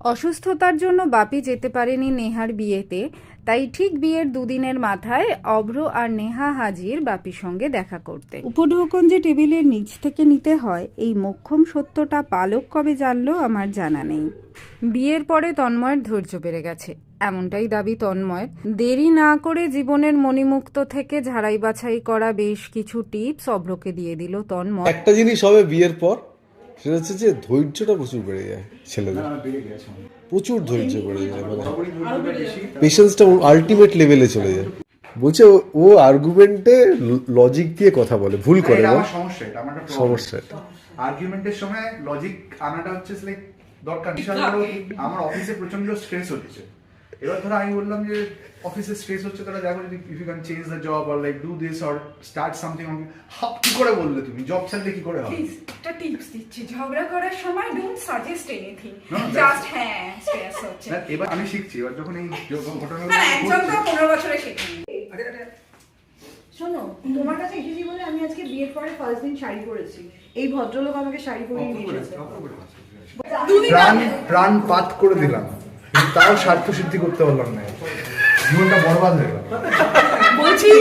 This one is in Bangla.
অসুস্থতার জন্য বাপি যেতে পারেনি নেহার বিয়েতে, তাই ঠিক বিয়ের দুদিনের মাথায় অভ্র আর নেহা হাজির বাপির সঙ্গে দেখা করতে। উপঢৌকন যে টেবিলের নিচ থেকে নিতে হয়, এই মোক্ষম সত্যটা পালক কবে জানলো আমার জানা নেই। বিয়ের পরে তন্ময়ের ধৈর্য বেড়ে গেছে, এমনটাই দাবি তন্ময়ের। দেরি না করে জীবনের মণিমুক্ত থেকে ঝাড়াই বাছাই করা বেশ কিছু টিপস অভ্রকে দিয়ে দিল তন্ময়। একটা জিনিস হবে বিয়ের পর, সেটা হচ্ছে যে ধৈর্যটা প্রচুর বেড়ে যায় ছেলেদের, প্রচুর ধৈর্য বেড়ে যায়, মানে পেশেন্সটা আলটিমেট লেভেলে চলে যায়। বলছে ও আর্গুমেন্টে লজিক দিয়ে কথা বলে, ভুল করে না। সমস্যা এটা আমার একটা সমস্যা এটা। আর্গুমেন্টের সময় লজিক আনাটা হচ্ছে লাইক দরকার। আমার অফিসে প্রচন্ড স্ট্রেস হচ্ছে, এবার ধরো আমি বললাম যে অফিসে স্ট্রেস হচ্ছে, তাহলে দেখো যদি if you can change the job or like do this or start something. কি করে বললে তুমি জব ছাড়লে কি করে হবে? প্লিজ একটা টিপস দিচ্ছি, ঝগড়া করার সময় don't suggest anything, No, just হ্যাঁ স্ট্রেস হচ্ছে। না, এবার আমি শিখছি, এবার যখন এই ঘটনাগুলো না একজন তো 15 বছরে শেখেনি। শোনো, তোমার কাছে এসেছি বলে আমি আজকে বিয়ের পরে ফার্স্ট দিন শাড়ি পরেছি। এই ভদ্রলোক আমাকে শাড়ি পরিয়ে দিয়েছে। প্রাণ পাত করে দিলাম, কিন্তু তাও স্বার্থ সিদ্ধি করতে পারলাম না, জীবনটা বরবাদ হয়ে গেল। বলছি